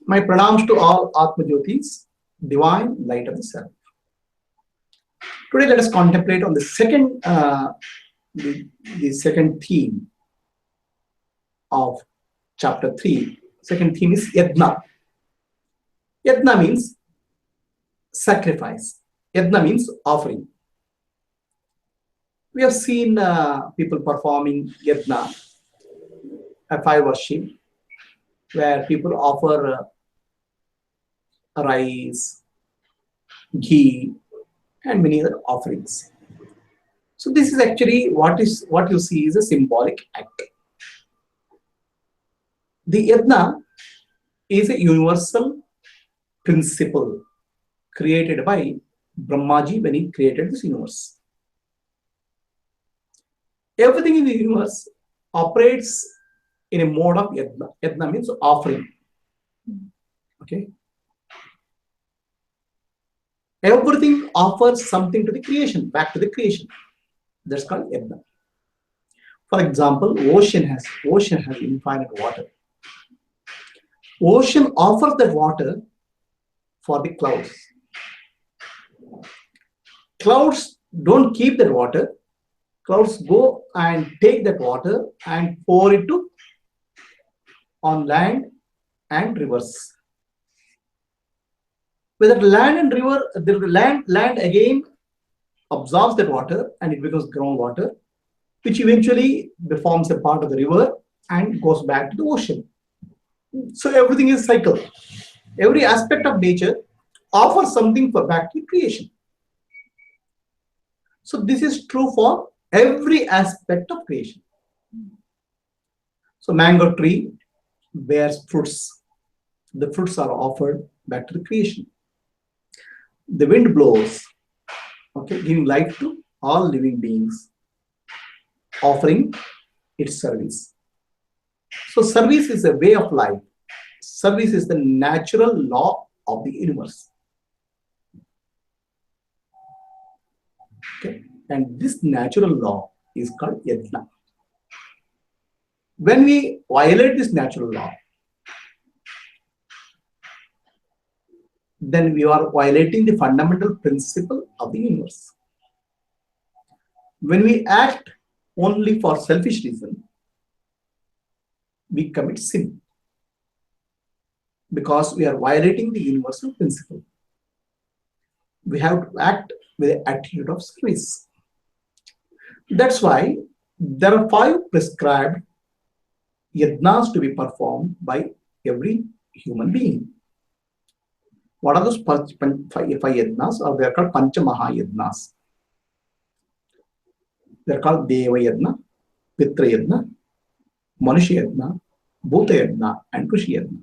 My pranams to all Atma Jyotis, divine light of the self. Today, let us contemplate on the second theme of chapter 3. Second theme is Yajna. Yajna means sacrifice. Yajna means offering. We have seen people performing Yajna, a fire worship, where people offer rice, ghee, and many other offerings. So this is actually what you see is a symbolic act. The Yajna is a universal principle created by Brahmaji when he created this universe. Everything in the universe operates in a mode of Yajna. Yajna means offering. Okay. Everything offers something to the creation, back to the creation. That's called Yajna. For example, ocean has infinite water. Ocean offers the water for the clouds. Clouds don't keep that water. Clouds go and take that water and pour it on land and rivers. Whether land and river, the land again absorbs that water and it becomes groundwater, which eventually forms a part of the river and goes back to the ocean. So everything is cycle. Every aspect of nature offers something for back to creation. So this is true for every aspect of creation. So mango tree bears fruits. The fruits are offered back to the creation. The wind blows, okay, giving life to all living beings, offering its service. So service is a way of life. Service is the natural law of the universe. Okay, and this natural law is called Yajna. When we violate this natural law, then we are violating the fundamental principle of the universe. When we act only for selfish reason, we commit sin because we are violating the universal principle. We have to act with an attitude of service. That's why there are 5 prescribed yajnas to be performed by every human being. What are those 5 yajnas? Or they are called Pancha Maha Yajnas. They are called Deva Yajna, Pitra Yajna, Manusha Yajna, Bhuta Yajna, and Rishi Yajna.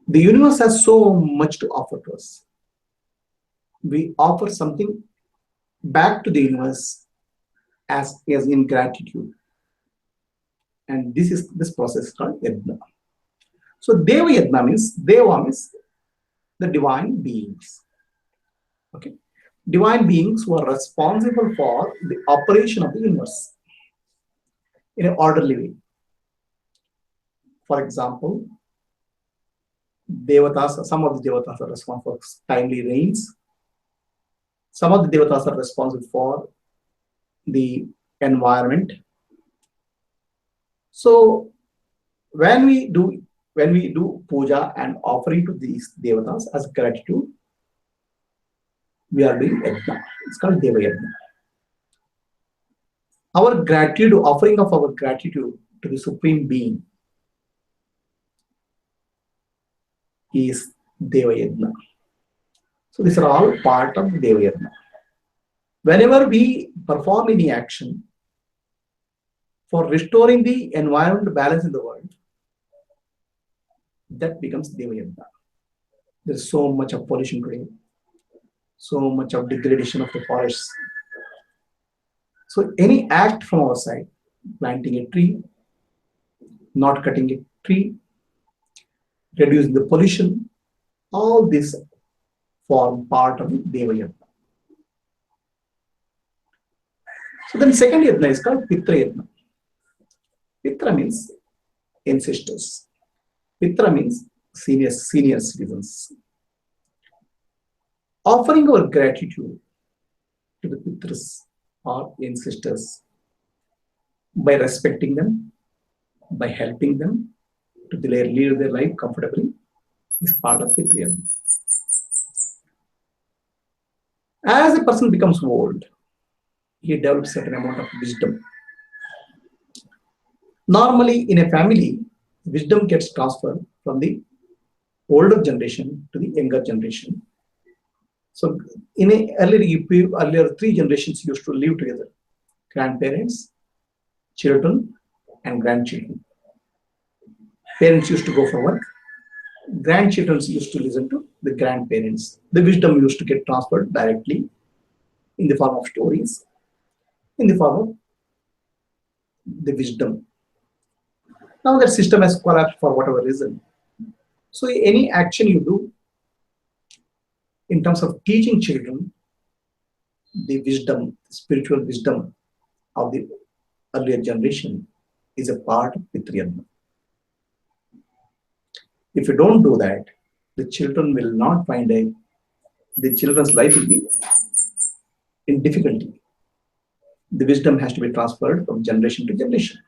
The universe has so much to offer to us. We offer something back to the universe as in gratitude. And this process is called Yajna. So Deva Yajna means the divine beings. Okay. Divine beings who are responsible for the operation of the universe in an orderly way. For example, Devatas, some of the Devatas are responsible for timely rains. Some of the Devatas are responsible for the environment. So when we do puja and offering to these Devatas as gratitude, we are doing Yajna. It's called Deva Yajna. Our gratitude, offering of our gratitude to the Supreme Being is Deva Yajna. So these are all part of Deva Yajna. Whenever we perform any action for restoring the environmental balance in the world, that becomes Deva Yajna. There's so much of pollution today, so much of degradation of the forests. So any act from our side, planting a tree, not cutting a tree, reducing the pollution, all this form part of the Deva Yajna. So then second Yajna is called Pitra Yajna. Pitra means ancestors. Pitra means senior citizens. Offering our gratitude to the Pitras or ancestors by respecting them, by helping them to lead their life comfortably is part of Pitriyam. As a person becomes old, he develops certain amount of wisdom. Normally, in a family, wisdom gets transferred from the older generation to the younger generation. So, in a earlier three generations used to live together: grandparents, children, and grandchildren. Parents used to go for work. Grandchildren used to listen to the grandparents. The wisdom used to get transferred directly in the form of stories, in the form of the wisdom. Now that system has collapsed for whatever reason. So any action you do in terms of teaching children the wisdom, spiritual wisdom of the earlier generation is a part of Pitriyam. If you don't do that, the children will not find the children's life will be in difficulty. The wisdom has to be transferred from generation to generation.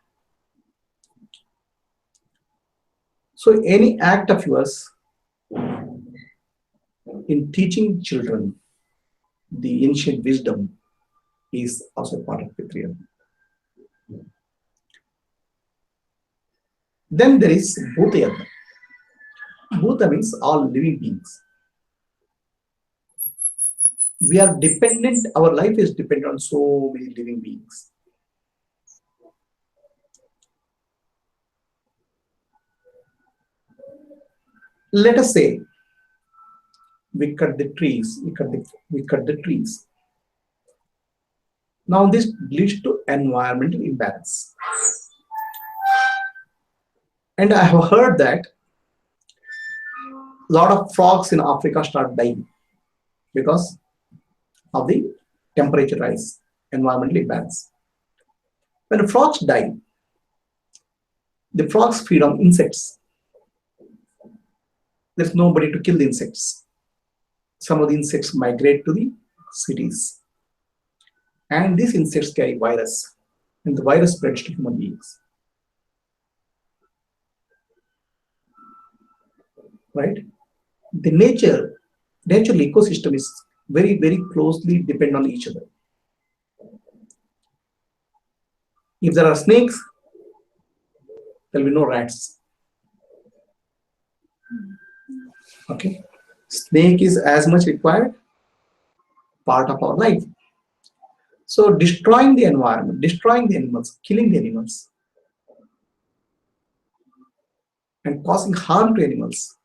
So any act of yours in teaching children the ancient wisdom is also part of Pitriyam. Then there is Bhutayadna. Bhuta means all living beings. We are dependent, our life is dependent on so many living beings. Let us say we cut the trees, we cut the trees. Now this leads to environmental imbalance. And I have heard that a lot of frogs in Africa start dying because of the temperature rise, environmental imbalance. When frogs die, the frogs feed on insects. There's nobody to kill the insects. Some of the insects migrate to the cities. And these insects carry virus, and the virus spreads to human beings. Right? The natural ecosystem is very, very closely depend on each other. If there are snakes, there will be no rats. Okay, snake is as much required part of our life. So destroying the environment, destroying the animals, killing the animals, and causing harm to animals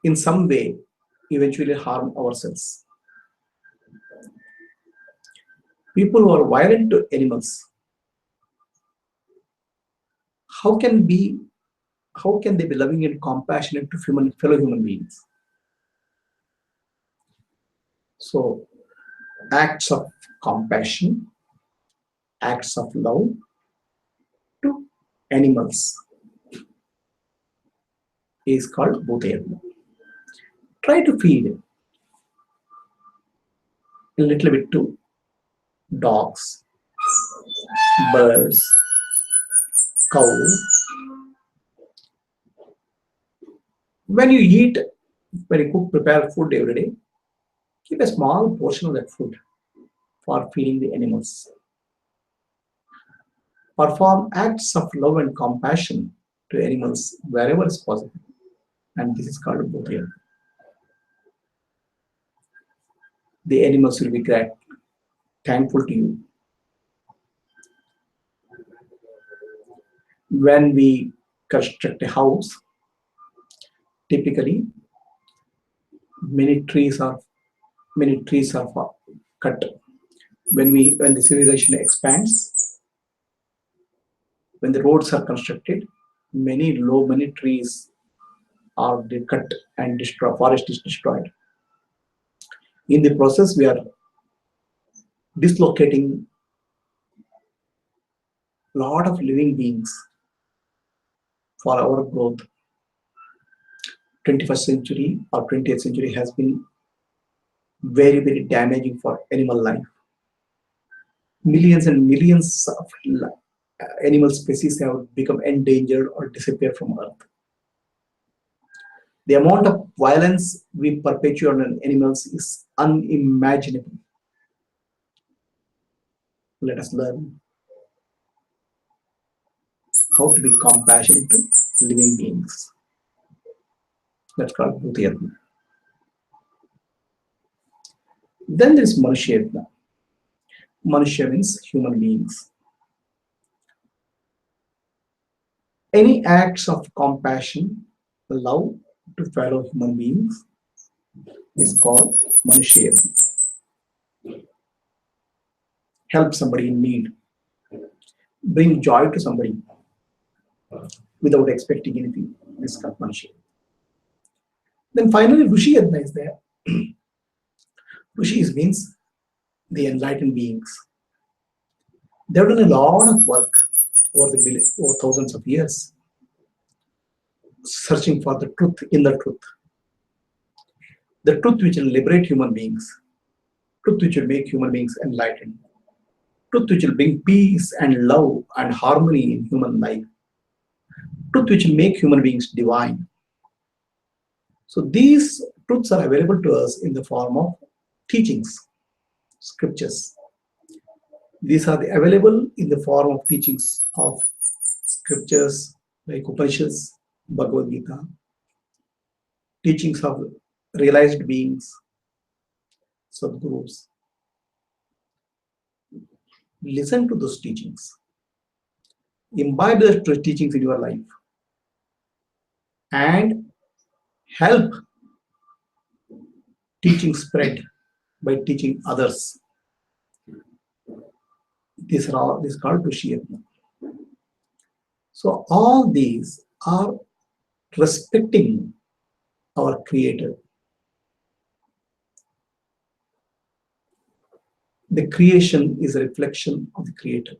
in some way eventually harm ourselves. People who are violent to animals, how can they be loving and compassionate to fellow human beings? So acts of compassion, acts of love to animals is called Bhutayadna. Try to feed a little bit to dogs, birds, cow. When you prepare food every day, keep a small portion of that food for feeding the animals. Perform acts of love and compassion to animals wherever is possible. And this is called Bhutayadna. The animals will be thankful to you. When we construct a house, typically many trees are cut. When the civilization expands, when the roads are constructed, many trees are cut and destroyed. Forest is destroyed. In the process, we are dislocating a lot of living beings for our growth. 21st century or 20th century has been very, very damaging for animal life. Millions and millions of animal species have become endangered or disappear from Earth. The amount of violence we perpetuate on animals is unimaginable. Let us learn how to be compassionate to living beings. That's called Bhutiyatna. Then there is Manushya. Manushya means human beings. Any acts of compassion, love to fellow human beings is called Manushya. Help somebody in need, bring joy to somebody without expecting anything. This is called Manushya. Then finally, Rishi Yadna is there. Rishis means the enlightened beings. They've done a lot of work over thousands of years, searching for the truth, inner truth. The truth which will liberate human beings, truth which will make human beings enlightened, truth which will bring peace and love and harmony in human life, truth which will make human beings divine. So these truths are available to us in the form of teachings, scriptures. These are available in the form of teachings of scriptures like Upanishads, Bhagavad Gita, teachings of realized beings, Sadgurus. Listen to those teachings. Imbibe the teachings in your life and help teaching spread by teaching others. These is called Tushiyatna. So all these are respecting our Creator. The creation is a reflection of the Creator.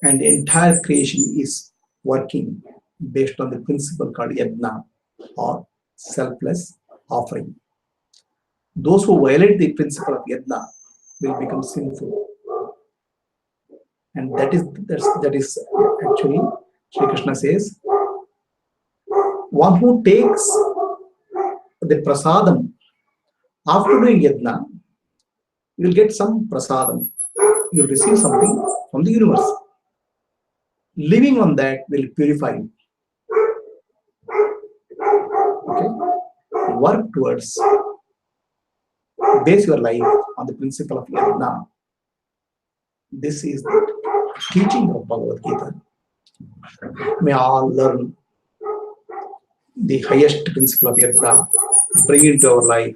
And the entire creation is working based on the principle called Yajna or selfless offering. Those who violate the principle of Yajna will become sinful. And that is actually, Sri Krishna says, one who takes the prasadam after doing Yajna, you will get some prasadam. You will receive something from the universe. Living on that will purify you. Okay? Work towards, base your life on the principle of Yajna. This is the teaching of Bhagavad Gita. May all learn the highest principle of Yajna, bring it into our life,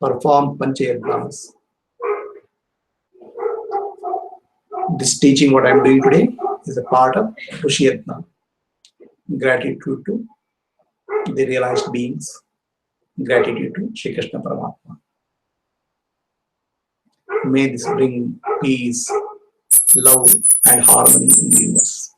perform Pancha Yajnas. This teaching, what I am doing today, is a part of Tushiyatna. Gratitude to the realized beings, gratitude to Shri Krishna Paramatma. May this bring peace, love, and harmony in the universe.